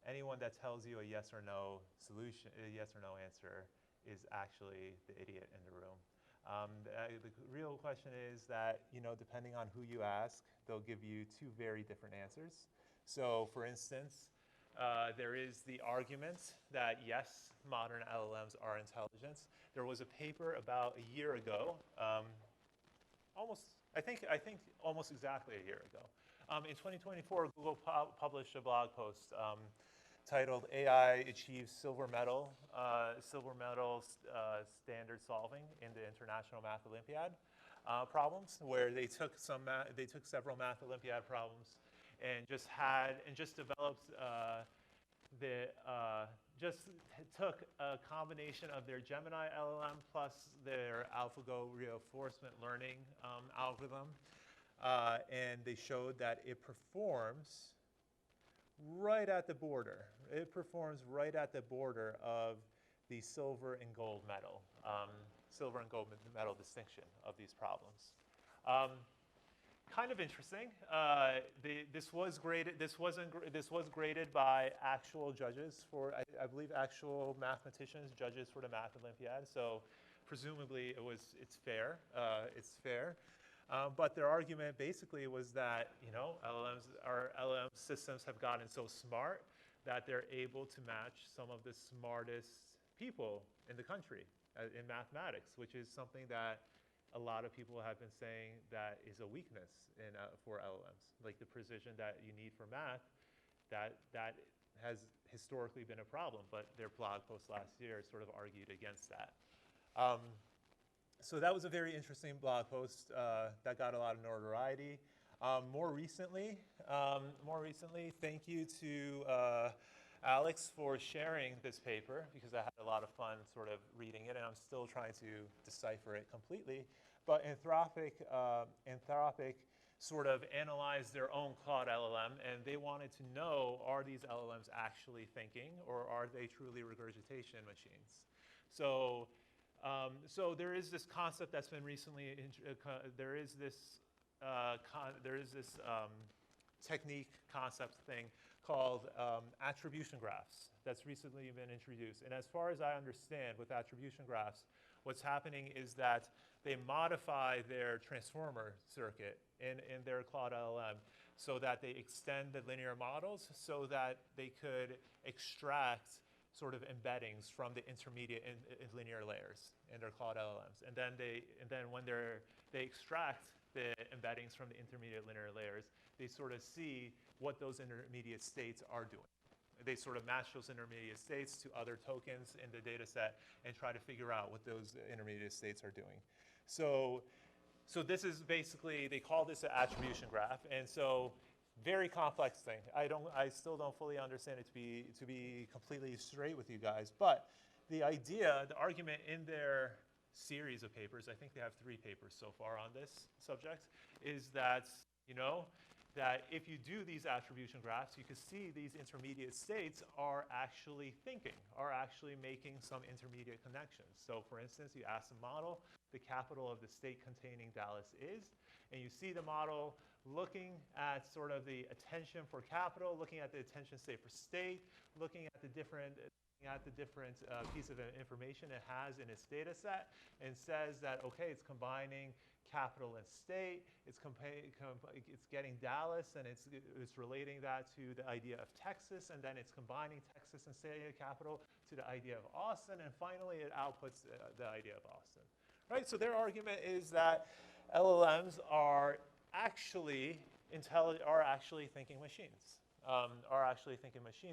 anyone that tells you a yes or no solution, a yes or no answer, is actually the idiot in the room. The real question is that, you know, depending on who you ask, they'll give you 2 very different answers. So for instance, there is the argument that yes, modern LLMs are intelligent. There was a paper about a year ago, I think almost exactly a year ago. In 2024, Google published a blog post titled "AI Achieves Silver Medal Standard Solving in the International Math Olympiad Problems," where they took several Math Olympiad problems and just developed took a combination of their Gemini LLM plus their AlphaGo reinforcement learning algorithm, and they showed that it performs right at the border. It performs right at the border of the silver and gold medal distinction of these problems. kind of interesting. This was graded. This was graded by actual judges for, I believe, actual mathematicians, judges for the Math Olympiad. So, presumably, it's fair. It's fair. But their argument basically was that our LLM systems have gotten so smart that they're able to match some of the smartest people in the country in mathematics, which is something that a lot of people have been saying that is a weakness for LLMs. Like the precision that you need for math, that has historically been a problem, but their blog post last year sort of argued against that. So that was a very interesting blog post that got a lot of notoriety. More recently, thank you to Alex for sharing this paper, because I had a lot of fun sort of reading it, and I'm still trying to decipher it completely. But Anthropic sort of analyzed their own Claude LLM, and they wanted to know, are these LLMs actually thinking, or are they truly regurgitation machines? So, there is this concept that's been recently, there is this technique, concept thing called attribution graphs that's recently been introduced. And as far as I understand, with attribution graphs, what's happening is that they modify their transformer circuit in their Claude LLM so that they extend the linear models so that they could extract sort of embeddings from the intermediate in linear layers in their Claude LLMs. And then when they extract the embeddings from the intermediate linear layers, they sort of see what those intermediate states are doing. They sort of match those intermediate states to other tokens in the data set and try to figure out what those intermediate states are doing. So this is basically, they call this an attribution graph. And so very complex thing. I still don't fully understand it to be completely straight with you guys. But the argument in their series of papers, I think they have 3 papers so far on this subject, is that, that if you do these attribution graphs, you can see these intermediate states are actually thinking, are actually making some intermediate connections. So for instance, you ask the model, the capital of the state containing Dallas is, and you see the model looking at sort of the attention for capital, looking at the attention state for state, looking at the different piece of information it has in its data set, and says that, okay, it's combining capital and state, it's getting Dallas, and it's relating that to the idea of Texas, and then it's combining Texas and state capital to the idea of Austin, and finally it outputs the idea of Austin. Right? So their argument is that LLMs are actually thinking machines.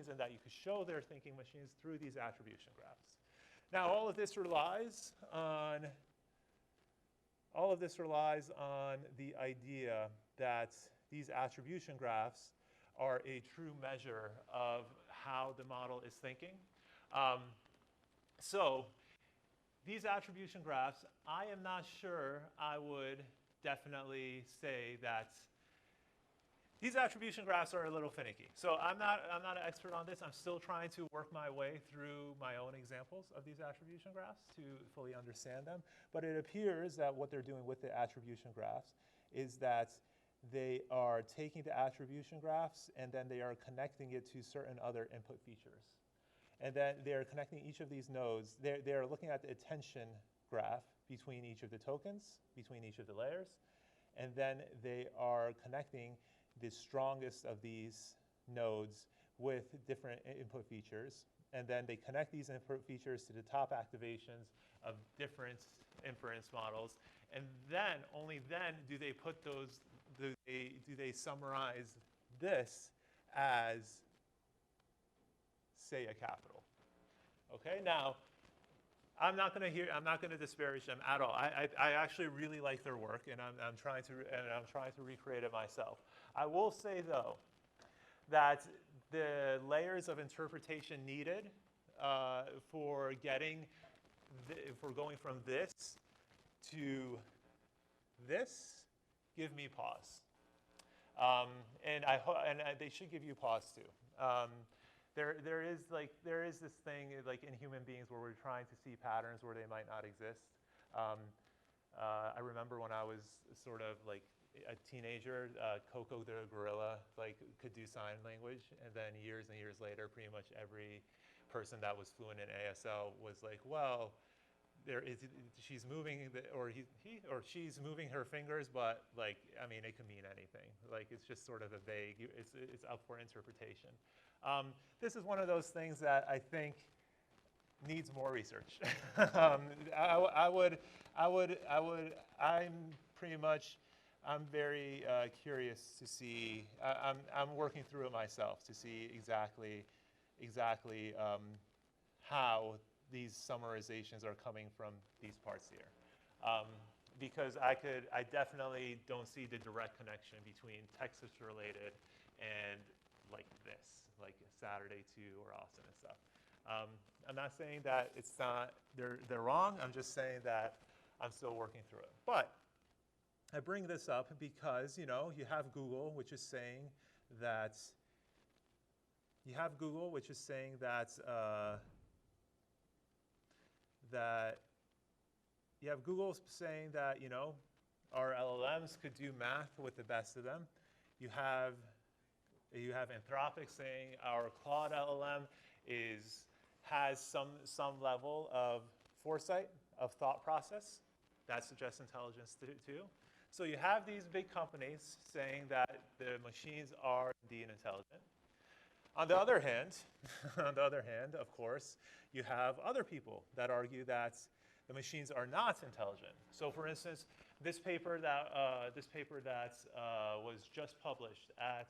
And that you could show they're thinking machines through these attribution graphs. Now, all of this relies on the idea that these attribution graphs are a true measure of how the model is thinking. So these attribution graphs, I am not sure I would definitely say that these attribution graphs are a little finicky. So I'm not an expert on this. I'm still trying to work my way through my own examples of these attribution graphs to fully understand them. But it appears that what they're doing with the attribution graphs is that they are taking the attribution graphs and then they are connecting it to certain other input features. And then they're connecting each of these nodes. They're looking at the attention graph between each of the tokens, between each of the layers. And then they are connecting the strongest of these nodes with different input features. And then they connect these input features to the top activations of different inference models. And then, only then, do they put those, do they summarize this as, say, a capital. Okay, now, I'm not going to disparage them at all. I actually really like their work, and I'm trying to recreate it myself. I will say, though, that the layers of interpretation needed for going from this to this give me pause, and they should give you pause too. There is this thing like in human beings where we're trying to see patterns where they might not exist. I remember when I was sort of like a teenager, Coco the gorilla, like could do sign language, and then years and years later, pretty much every person that was fluent in ASL was like, well, she's moving he or she's moving her fingers, but like, I mean, it can mean anything. Like, it's just sort of a vague, it's up for interpretation. This is one of those things that I think needs more research. I'm pretty much, I'm very curious to see, I'm working through it myself to see exactly how these summarizations are coming from these parts here. Because I definitely don't see the direct connection between Texas related and like this, like Saturday 2 or Austin and stuff. I'm not saying that it's not, they're wrong. I'm just saying that I'm still working through it. But I bring this up because, you know, you have Google, which is saying that, you know, our LLMs could do math with the best of them. You have Anthropic saying our Claude LLM has some level of foresight, of thought process. That suggests intelligence too. So you have these big companies saying that the machines are indeed intelligent. On the other hand, of course, you have other people that argue that the machines are not intelligent. So, for instance, this paper that was just published at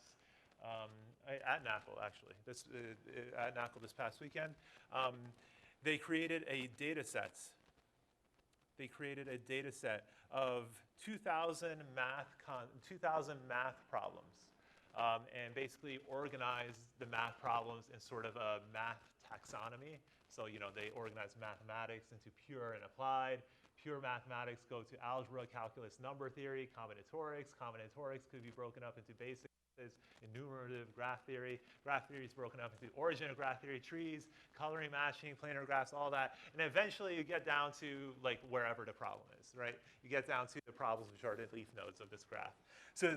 NACL, actually, at NACL this past weekend, they created a data set. They created a data set of 2,000 math problems, and basically organized the math problems in sort of a math taxonomy. So, you know, they organize mathematics into pure and applied. Pure mathematics go to algebra, calculus, number theory, combinatorics. Combinatorics could be broken up into basic, enumerative, graph theory. Graph theory is broken up into origin of graph theory, trees, coloring, matching, planar graphs, all that. And eventually you get down to like wherever the problem is, right? You get down to the problems which are the leaf nodes of this graph. So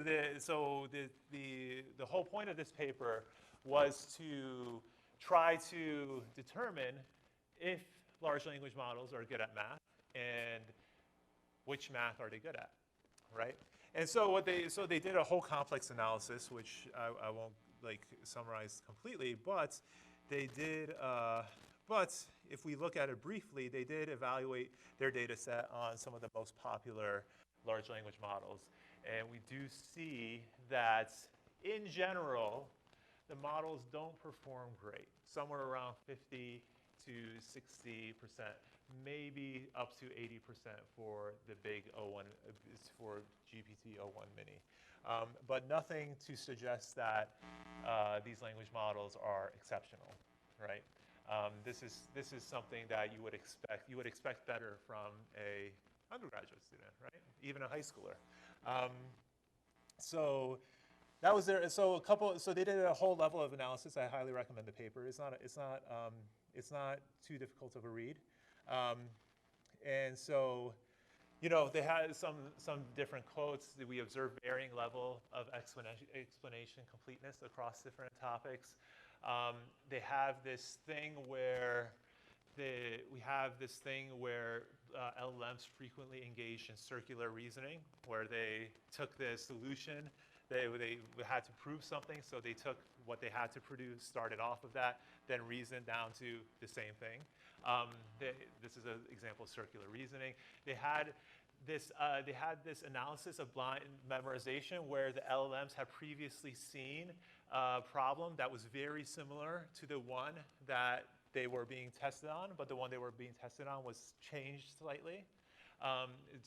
the whole point of this paper was to try to determine if large language models are good at math and which math are they good at, right? And so they did a whole complex analysis, which I won't like summarize completely, but they did. But if we look at it briefly, they did evaluate their data set on some of the most popular large language models, and we do see that in general, the models don't perform great. Somewhere around 50 to 60%, maybe up to 80% for the big O1, for GPT-O1 Mini. But nothing to suggest that these language models are exceptional, right? This is something that you would expect. You would expect better from a undergraduate student, right? Even a high schooler. So that was their. So they did a whole level of analysis. I highly recommend the paper. It's not too difficult of a read. And so, you know, they had some different quotes. We observed varying level of explanation completeness across different topics. They have this thing where LLMs frequently engaged in circular reasoning, where they took the solution, they had to prove something, so they took what they had to produce, started off of that, then reasoned down to the same thing. This is an example of circular reasoning. They had this analysis of blind memorization where the LLMs had previously seen a problem that was very similar to the one that they were being tested on, but the one they were being tested on was changed slightly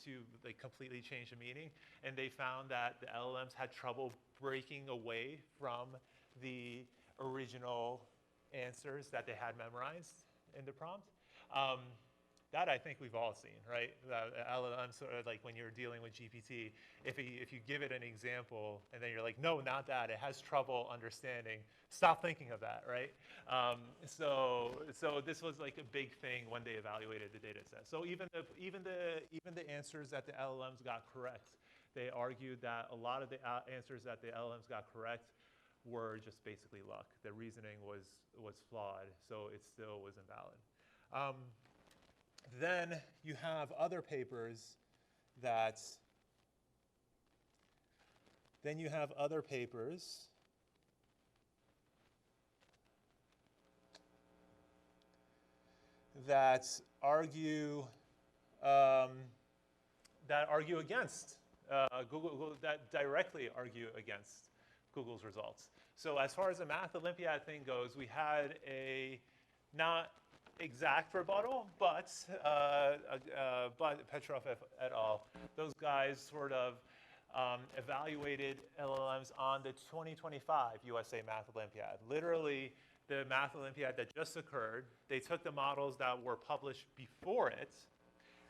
to like completely change the meaning. And they found that the LLMs had trouble breaking away from the original answers that they had memorized in the prompt. That I think we've all seen, right? LLM, sort of like when you're dealing with GPT, if you give it an example and then you're like, no, not that, it has trouble understanding, stop thinking of that, right? So this was like a big thing when they evaluated the data set. So even the answers that the LLMs got correct, They argued that a lot of the answers that the LLMs got correct were just basically luck. The reasoning was flawed, so it still was invalid. Then you have other papers that that argue against Google, that directly argue against Google's results. So as far as the Math Olympiad thing goes, we had a not exact rebuttal, but Petrov et al., those guys sort of evaluated LLMs on the 2025 USA Math Olympiad. Literally, the Math Olympiad that just occurred, they took the models that were published before it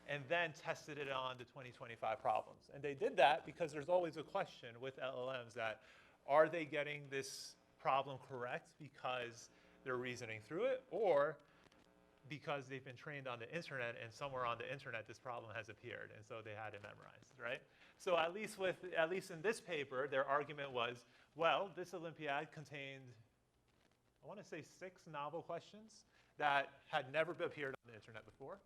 and then tested it on the 2025 problems. And they did that because there's always a question with LLMs that, are they getting this problem correct because they're reasoning through it, or because they've been trained on the internet and somewhere on the internet this problem has appeared, and so they had it memorized, right? So at least in this paper, their argument was, well, this Olympiad contained, I want to say 6 novel questions that had never appeared on the internet before.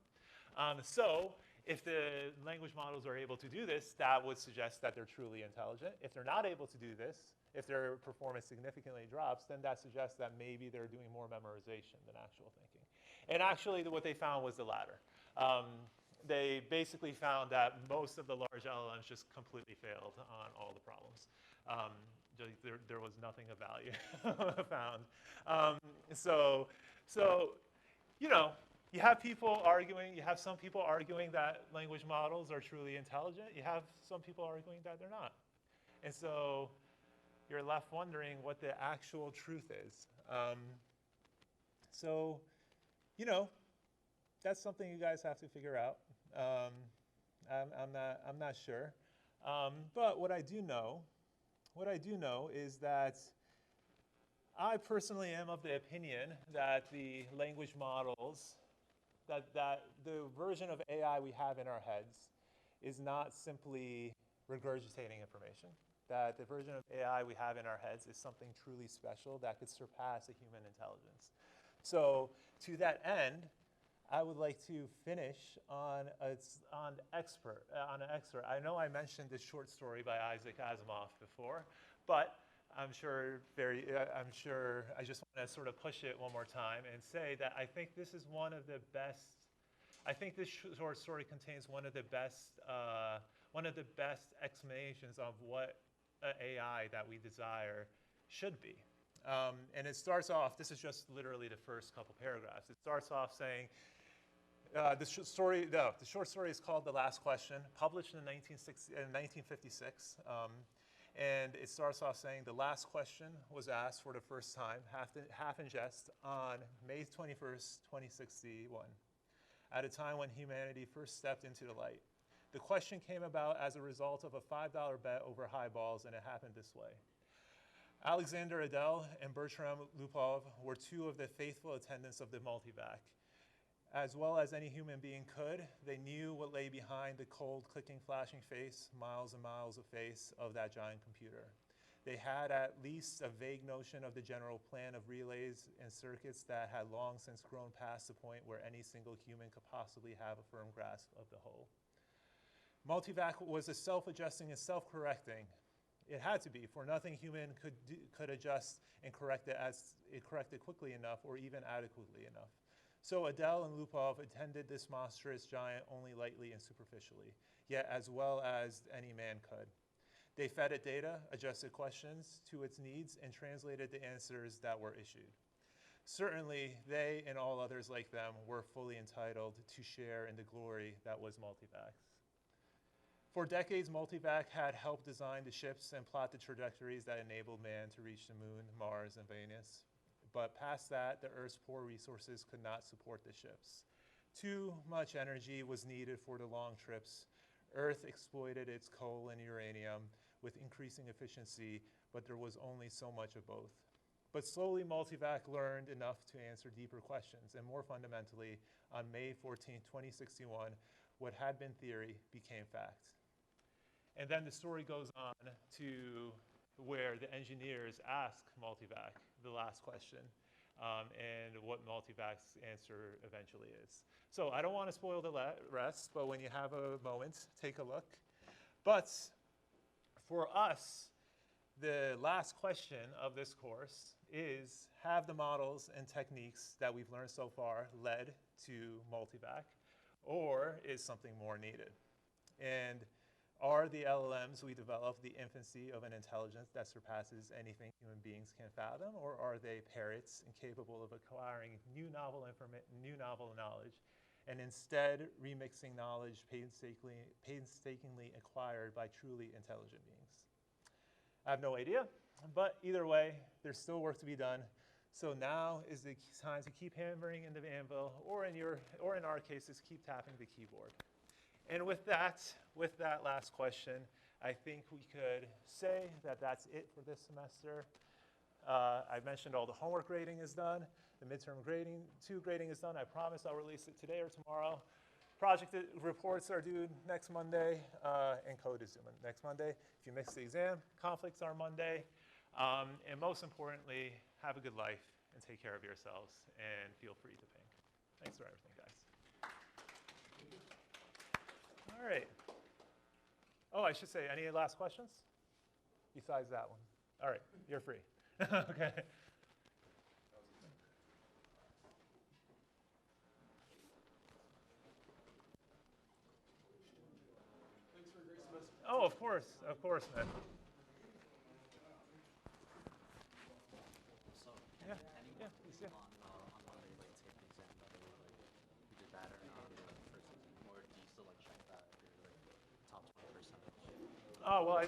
So if the language models are able to do this, that would suggest that they're truly intelligent. If they're not able to do this, if their performance significantly drops, then that suggests that maybe they're doing more memorization than actual thinking. And actually, what they found was the latter. They basically found that most of the large LLMs just completely failed on all the problems. There was nothing of value found. So, you know, you have some people arguing that language models are truly intelligent. You have some people arguing that they're not. And so you're left wondering what the actual truth is. So, you know, that's something you guys have to figure out. I'm not sure. But what I do know is that I personally am of the opinion that the language models, that the version of AI we have in our heads is not simply regurgitating information. That the version of AI we have in our heads is something truly special that could surpass a human intelligence. So to that end, I would like to finish on an excerpt. I know I mentioned this short story by Isaac Asimov before, but I'm sure I just want to sort of push it one more time and say that I think this is one of the best. I think this short story contains one of the best explanations of what AI that we desire should be. And it starts off, this is just literally the first couple paragraphs. It starts off saying, the short story is called The Last Question, published in 1956. And it starts off saying, the last question was asked for the first time, half in jest, on May 21st, 2061, at a time when humanity first stepped into the light. The question came about as a result of a $5 bet over highballs, and it happened this way. Alexander Adel and Bertram Lupov were 2 of the faithful attendants of the multivac. As well as any human being could, they knew what lay behind the cold, clicking, flashing face, miles and miles of face of that giant computer. They had at least a vague notion of the general plan of relays and circuits that had long since grown past the point where any single human could possibly have a firm grasp of the whole. Multivac was a self-adjusting and self-correcting. It had to be, for nothing human could adjust and correct it as it corrected quickly enough or even adequately enough. So Adele and Lupov attended this monstrous giant only lightly and superficially, yet as well as any man could. They fed it data, adjusted questions to its needs, and translated the answers that were issued. Certainly, they and all others like them were fully entitled to share in the glory that was Multivac. For decades, Multivac had helped design the ships and plot the trajectories that enabled man to reach the moon, Mars, and Venus. But past that, the Earth's poor resources could not support the ships. Too much energy was needed for the long trips. Earth exploited its coal and uranium with increasing efficiency, but there was only so much of both. But slowly, Multivac learned enough to answer deeper questions, and more fundamentally, on May 14, 2061, what had been theory became fact. And then the story goes on to where the engineers ask multivac the last question and what multivac's answer eventually is. So I don't want to spoil the rest, but when you have a moment, take a look. But for us, the last question of this course is, have the models and techniques that we've learned so far led to multivac, or is something more needed? And are the LLMs we develop the infancy of an intelligence that surpasses anything human beings can fathom, or are they parrots incapable of acquiring new novel knowledge, and instead remixing knowledge painstakingly acquired by truly intelligent beings? I have no idea, but either way, there's still work to be done. So now is the time to keep hammering in the anvil, or in our cases, keep tapping the keyboard. And with that last question, I think we could say that that's it for this semester. I mentioned all the homework grading is done. The midterm grading, 2 grading is done. I promise I'll release it today or tomorrow. Project reports are due next Monday, and code is due next Monday. If you miss the exam, conflicts are Monday. And most importantly, have a good life and take care of yourselves, and feel free to ping. Thanks for everything, guys. All right. Oh, I should say, any last questions? Besides that one. All right, you're free. Okay. Thanks for a great semester. Oh, of course, man. So, Yeah, anyone yeah, please, yeah. on Monday, like, take the exam, whether, like, you did better or not, like, first exam, or do you still, like, check that if you're, like, top 20%? Oh, well,